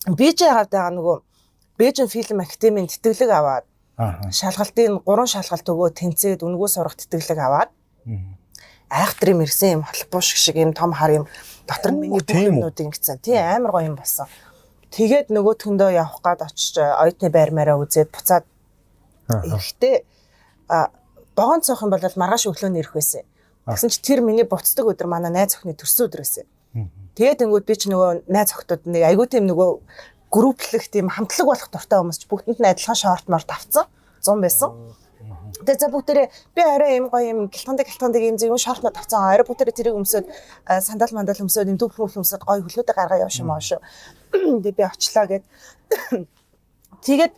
Бээжийн хавтайгаа нөгөө Бээжин фильм академийн тэтгэлэг аваад шалгалтын 3 шалгалт өгөө тэнцээд үнгүү сурах тэтгэлэг аваад айхтрим ирсэн юм холбоо шиг юм том хар юм дотор нь миний бүх юмнуудыг ингэсэн. Тий амар гоё юм болсон. Тэгээд нөгөөтгөндөө явах гад очиж оюутны байрмаараа үзээд буцаад ирэхдээ богоон цоох юм бол маргааш өглөөний ирэх байсан. Тэгсэн чи тэр миний буцдаг өдөр манай найз охины төрсөн өдөр байсан. Тэгээд тэнгууд би ч нөгөө найз охтууд нэг айгуу тийм нөгөө групплэх тийм хамтлаг болох дуртай хүмүүс ч бүгдэнд нь адилхан шорт морт авцсан 100 байсан. Тэгээд за бүгдээрээ би арай юм гоё юм гэлтгандаг юм зөв шорт морт авцсан. Арай бүгдээрээ тэрийг өмсөд сандал мандал өмсөд энэ төвхөл өмсөд гоё хөлөөдөө гаргаа явшин мааш. Тэгээд би очлаа гэд. Тэгээд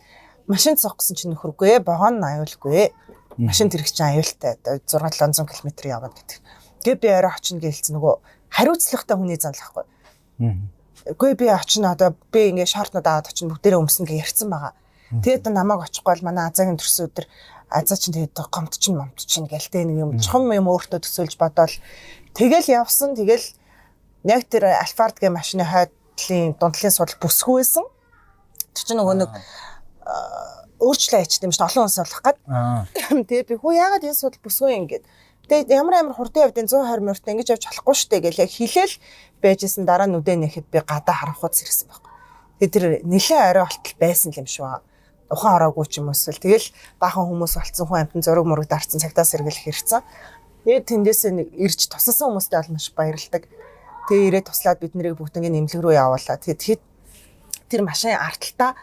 машин цогсон чинь нөхөргүй богоон аюулгүй. Машин тэрэг чинь аюултай 6-700 км яваад гэдэг. Тэгээд би арай очино гэлцэн нөгөө хариуцлагатай хүний занлахгүй. Үгүй би очино одоо би ингээ шортнууд аваад очино бүгдээрээ өмснө гэж ярьсан байгаа. Тэгээд намайг очихгүй бол манай азаагийн төрсөн өдөр азаа чинь тэгээд гомт чинь гэлтэй нэг юм чухам юм өөртөө төсөөлж бодоол тэгэл явсан. Тэгэл яг тэр Альфард гэ машины хойдлын дундлын судал бүсгүй байсан. Тэр чинь нөгөө нэг өөрчлөө ячт юм шүү олон хүмүүс болох гээд. Тэгээд би хөө яагаад энэ судал бүсгүй юм гээд. Тэгээд ямар хурдан явдیں 120 минутаа ингэж явж болохгүй штэ гэж яг хэлээл байжсэн дараа нүдэ нэхэд би гадаа харанхууд сэрсэн байхгүй. Тэгээд тэр нэлээд арай болтол байсан юм шиг байна. Ухаан ороогүй ч юм уусвал тэгэл баахан хүмүүс болцсон хүн амтан зураг мураг дарцсан цагтаа сэргэлэх хэрэгцэн. Тэгээд тэндээсээ нэг ирж тусалсан хүмүүстэй бол маш баярлдаг. Тэгээд ирээд туслаад бид нарыг бүгднийг нэмлэг рүү явуулаа. Тэгээд тэр машин арталтаа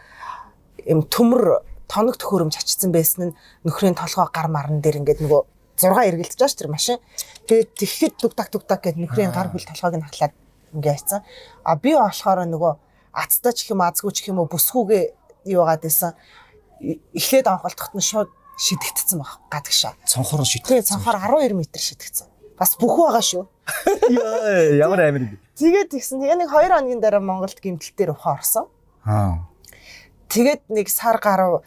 юм төмөр тоног төхөөрөмж ачсан байсан нь нөхрийн толгой гар марн дээр ингээд нөгөө 6 эргэлдэж байгаа ш тэр машин. Тэгээд тэгэхэд дугдаг гэд нөхрийн гар хөл толгойг нь хатлаад ингээ хайцсан. А би болохоор нөгөө ацтай ч юм азгүй ч юм уу бүсгүйгээ юугаад байсан. Эхлээд анхолдоход нь шууд шидэгдсэн баг гадагшаа. Цонхоор шидэгдсэн. Цонхоор 12 м шидэгдсэн. Бас бүх байгаа шүү. Яа ямар амир юм. Тэгээд тэгсэн. Тэгээ нэг 2 хоногийн дараа Монголд гэмтэл дээр ухаан орсон. Тэгээд нэг сар гаруй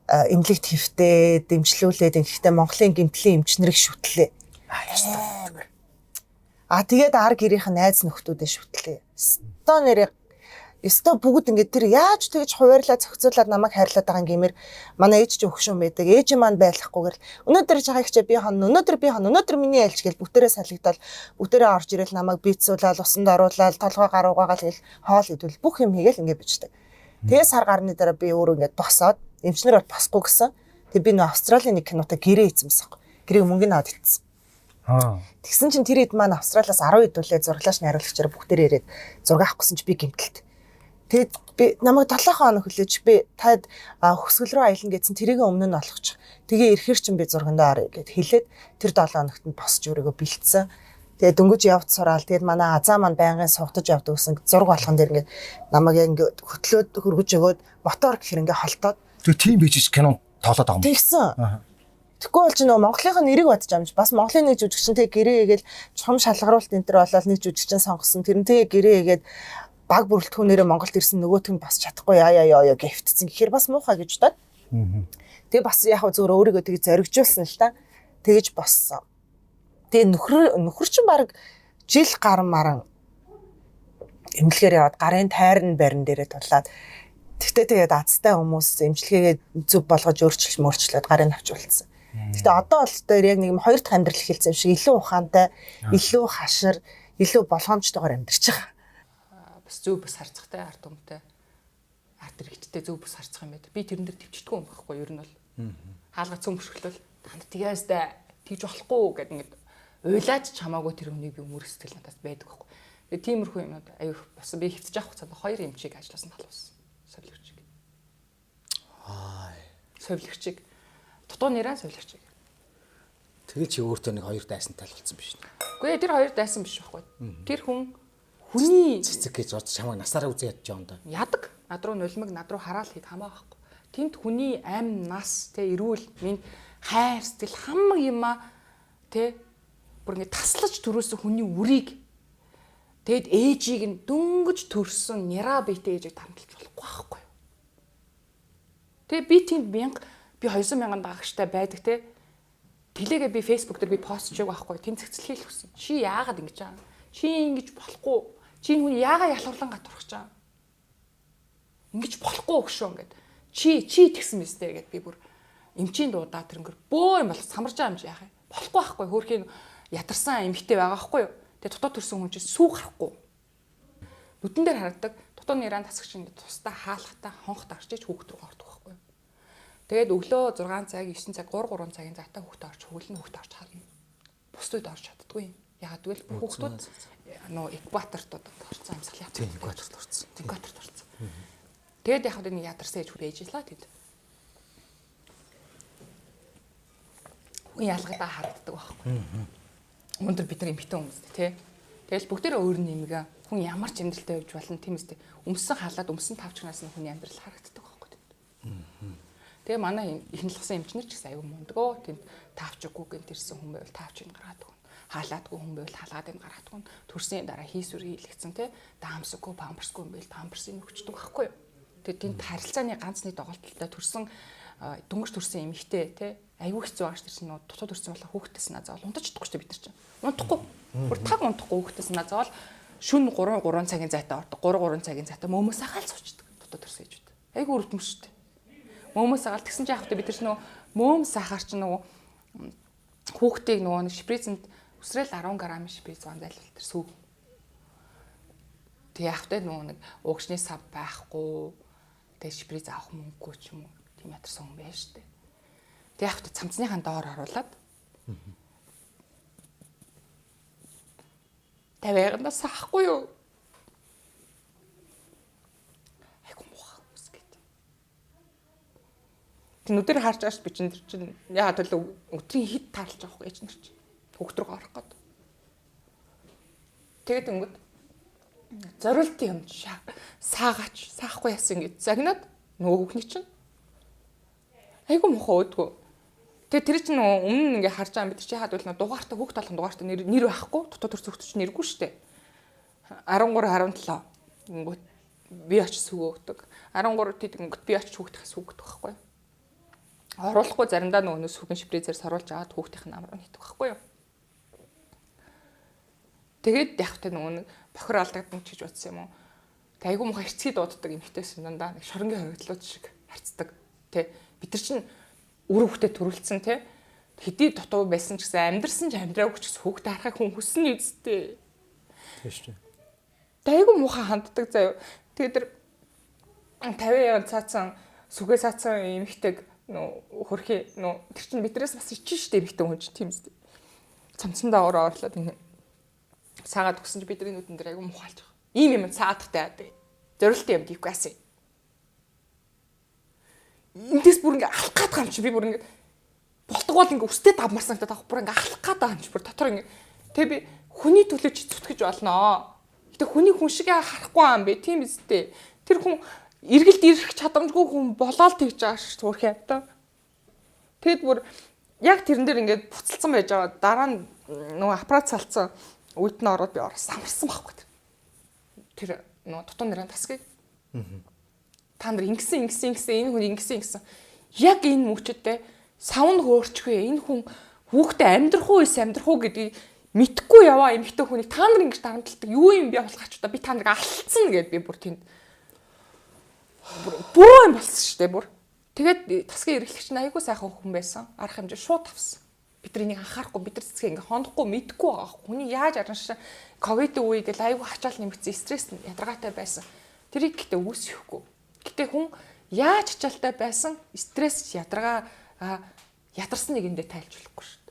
эмнэлэг твтэй дэмжлүүлээд ингэхдээ Монголын гэмтлийн эмчнэрийг шүтлээ. Тэгээд ар гэрийнх нь найз нөхдүүдээ шүтлээ. Өстөө нэрээ өстөө бүгд ингээд тэр яаж тэгж хуваарлаа зохицуулаад намайг хайрлаад байгаа гэмээр манай ээж чинь өгшөн байдаг. Ээж маань байхгүйгээр өнөөдөр жагаа ихчээ би хонно өнөөдөр миний айлч гэл бүтээрээ салгидал бүтээрээ орж ирэл намайг бийцүүлаад усанд оруулаад толгой гаруугаагаал гэл хоол идвэл бүх юм хийгээл ингээд бичдэг. Тэгээ сар гарны дараа би өөрөө ингээд босоод эмчнэр бол босгүй гэсэн. Тэгээ би нөө Австралийн нэг кинотаа гэрээ ийцэн байсан. Гэрээ мөнгөний аваад ицсэн. Тэгсэн чинь тэр хэд маань Австралиас 10 хэдүүлээ зурглааш найруулагчаар бүгдээр ирээд зураг авах гэсэн чи би гэмтэлт. Тэгээд би намайг 7 хоног хүлээж би таад хөсгөл рүү аялна гэсэн тэрийг өмнө нь олгочих. Тэгээ ирэхэр чинь би зургандаа орё гэд хэлээд тэр 7 хоногт нь босч өрөөгөө бэлдсэн. Тэгээд дөнгөж явд сураал тэгээд манай азаа маань байнгын сувтаж явдаг гэсэн зураг болгон дээр ингээд намайг яг ингээд хөтлөөд хөргөж өгөөд мотор гэхэр ингээд холдоод тэг тийм бийж кино тоолоод байгаа юм. Тэгсэн. Тэгэхгүй бол чи нөгөө Монголынхын нэрийг бодож амж бас Монголын нэг жүжигчтэй гэрээ хийгээл чухам шалгаруулалт энэ төр болоод нэг жүжигчин сонгосон тэрнтэйгээ гэрээ хийгээд баг бүрэлдэхүүнээрээ Монголд ирсэн нөгөөт нь бас чадахгүй яа гэвтцэн гэхээр бас муухай гэж бодоод. Тэгээ бас яг зөвөр өөрийгөө тгий зоригжуулсан л та. Тэгэж боссон. Тэгээ нөхөр чинь баг жил гар маран эмнэлгээр яваад гарын тайрн барин дээрээ тулаад тэгтээ тэгээд азтай хүмүүс эмчилгээгээ зөв болгож өөрчлөлт гарыг авчулсан. Гэтэ одоо бол тэр яг нэг хоёр дахь амьдрал эхэлсэн юм шиг илүү ухаантай, илүү хашир, илүү болгоомжтойгоор амьдарч байгаа. Бас зөв бас харцагтай ард түмтэй. Ард иргэдтэй зөв бас харцах юм байна. Би тэрэн дээр төвчдгөө юм байхгүй ер нь бол. Хаалга цөм бөрхлөл танд тгээс тэгж болохгүй гэдэг ингээд уйлаач чамаагүй тэр хүнийг би өмөр сэтгэл надаас байдаг байхгүй. Тэгээ тиймэрхүү юмнууд аюух бас би хэвцэж авах цаанд хоёр эмчийг ажилласан талбасан. Совлогчиг. Совлогчиг. Дутуу нэраа совлогчиг. Тэгээ чи өөртөө нэг хоёр дайсантай л болсон биш үү? Үгүй тэр хоёр дайсан биш байхгүй. Тэр хүний цэцэг гэж бодож чамайг насаараа үзээ ядж байгаа юм да. Ядаг. Над руу нулимаг над руу хараал хэд хамаагаахгүй. Тэнд хүний амь нас тэ эрүүл минь хайр сэтгэл хамаг юмаа тэ бүр ингэ таслаж төрөөсөн хүний үрийг тэгэд ээжийг нь дөнгөж төрсөн няра биетэй ээжийг тандалж болохгүй байхгүй. Тэгээ би тэнд би 200,000 дагагчтай байдаг те. Тэлээгээ би Facebook дээр би пост хийв байхгүй. Тэнд цэцэл хийх хүсэн. Чи яагаад ингэж байгаа? Чи ингэж болохгүй. Чи хүн яагаад ялхарлан гатурах чаа? Ингэж болохгүй өгшөө ингээд. Чи тэгсэн мэт гэд би бүр эмчийн дуудаа тэрнгэр бөө юм бол самарж байгаа юм чи яах вэ? Болохгүй байхгүй хөөрхийн ядарсан эмхтэй байгаа байхгүй юу? Тэгээ дотоод төрсэн хүн чинь сүү гарахгүй. Нүдэн дээр харагддаг дотоод нэран тасагч ингээд тусдаа хаалхтаа хонхт арчиж хүүхд рүү ордог байхгүй юу? Тэгээд өглөө 6 цаг 9 цаг 3 цагийн зайтай хүүхдээ орч хөвлөн хүүхдээ орч харна. Бусдад орч чаддгүй юм. Ягаад гэвэл хүүхдүүд нөө экваторт орсон амьсгал яа. Тийм экваторт орсон. Экваторт орсон. Тэгээд яг хөө нэг ядарсан ээж хүрээж илаа тэд. Хүн ялгадаа харагддаг байхгүй. Өндөр бид нар эмхтэн хүмүүс тий. Тэгэл бүгдээрээ өөр нэмгээ хүн ямар ч амьдралтай явж болно тийм үстэй. Өмсөн халаад өмсөн тавчнаас нь хүний амьдрал харагддаг байхгүй тэнд. Тэгээ манай ихнэлгсэн эмчнэр ч гэсэн аюу мундгөө тэнд тавчгүй гэнт ирсэн хүн байвал тавчийг гаргадаг. Хаалаадгүй хүн байвал хаалгаад юм гаргадаг. Төрсний дараа хийсвэр хийлэгцэн тий. Даамсгүй памперсгүй юм байвал памперсыг өгчдөг байхгүй юу? Тэгээд тэнд харилцааны ганц нэг доголдолтой төрсэн дөнгөж төрсэн эмэгтэй тий. Аюу хэцүү байгаа ш тэр чинь дотоод төрсэн болохоор хүүхдээс наа заавал унтчихдаг ш бид нар чинь. Унтахгүй. Бүр таг унтахгүй хүүхдээс наа заавал шүн 3 цагийн зайтай ордог. 3 цагийн зайтай мөмөөс ахаал суучдаг. Дотоод төрсэн ээжүүд. Аюу өрөвдмөр ш тэ. Мөмөөс агаал тэгсэн чинь яах вэ бид нар чинь мөмс ахаар чинь хүүхдийг нэг шприцэнд өсрэл 10 г шприц зайлвал тэр сүү. Тэг яах вэ нэг угшны сав байхгүй. Тэг шприц авах мөнгөгүй ч юм уу. Тийм ятарсан хүн байж штэ. Тэг яах вэ цамцныхаа доор оруулаад тавиагнаас саахгүй юу? Айгу муухай хүмүүс гэдэг. Нүдээр харж ааш би чинь яагаад вэ өдрийн хит таарлаж байгаа хөө ээж нар чинь. Хүүхд рүү орох гээд. Тэгээд өнгөд зориултын юм саагаач саахгүй яасан гэж загнаад нөгөө хүүхний чинь айгу мохоо өөдгөө. Тэгээд тэр чинь өмнө ингээ харж байгаа юм бид чи яхад бол дугаартай хүүхд толгон дугаартай нэр байхгүй дотоод төрс хүүхд чинь нэргүй штэ. 13 17 өнгөт би очиж сүгөө өгдөг. 13 тэд өнгөт би очиж хүүхдээс сүгдэг байхгүй. Оруулахгүй заримдаа нөгөө сүгэн шприцээр саруулж аваад хүүхдийн намраа нийтдэг байхгүй юу. Тэгээд яг тэ нөгөө бохир алдагдсан ч гэж бодсон юм уу. Тэг айгу муха эрцгий дууддаг эмхтэйс дандаа нэг шоронгийн хоригдлууд шиг харцдаг. Тэ бид нар чинь үр хөвгтөд төрүүлсэн тэ хэдий дутуу байсан ч гэсэн амьдрсан ч амьдраагүй ч гэсэн хүүхдээ харахыг хүн хүснэ үсттэй. Тийм шүү. Тэг айгу муха ханддаг заяа. Тэгээд тэр 50 цаацсан сүгээ цаацсан эмхтэйг хөрхи тэр чинь биднээс бас ичин штэ эмхтэй хүн чинь тийм үсттэй. Цамцсандаа ороод ингэ саагаад өгсөн чи бидний нүдэн дээр айгу мухалж байгаа. Ийм юм цаадахтай яа. Зорилттой юм дийхгүй асаа. Эндээс бүр ингээ алах гээд байгаа юм чи би бүр ингээ болтгоол ингээ өстэй давмарсан гэдэг таах бүр ингээ алах гээд байгаа юм чи бүр дотор ингээ тэг би хүний төлөө чи зүтгэж болно. Гэтэ хүний хүн шиг харахгүй юм бэ тийм үстэй. Тэр хүн эргэлд ирэх чадамжгүй хүн болоод тэгж байгаа ш зүрх явтаа. Тэгэд бүр яг тэрэн дээр ингээ буцалсан байж байгаа дараа нь нөгөө аппарат салцсан үйд нь ороод би самарсан байхгүй тэр нөгөө дутуу нэрэн тасгийг. Та нар ингэсэн энэ хүн ингэсэн. Яг энэ мөчөдтэй савн хөөрчгүй энэ хүн хүүхдээ амьдрах уу амьдрах уу гэдгийг мэдхгүй яваа эмэгтэй хүнийг та нар ингэж дарамталдаг юу юм бэ болохаач та би та нарыг алдсан гэд би бүр тэнд бөө юм болсон шүү дээ бүр. Тэгээд тасгийн эргэлэгч нь айгүй сайхан хүн байсан. Арах хэмжээ шууд авсан. Бидний анхаарахгүй бид нар цэцгээ ингээ хондохгүй мэдгүй байгаа. Хүний яаж араншаа ковид үе гэл айгүй хачаал нэмэгдсэн стресс ядаргаатай байсан. Тэрийг гэтээ үүсэхгүй. Гэтээ хүн яаж хачаалтай байсан стресс ядаргаа ядарсан нэгэндээ тайлж болохгүй шүү.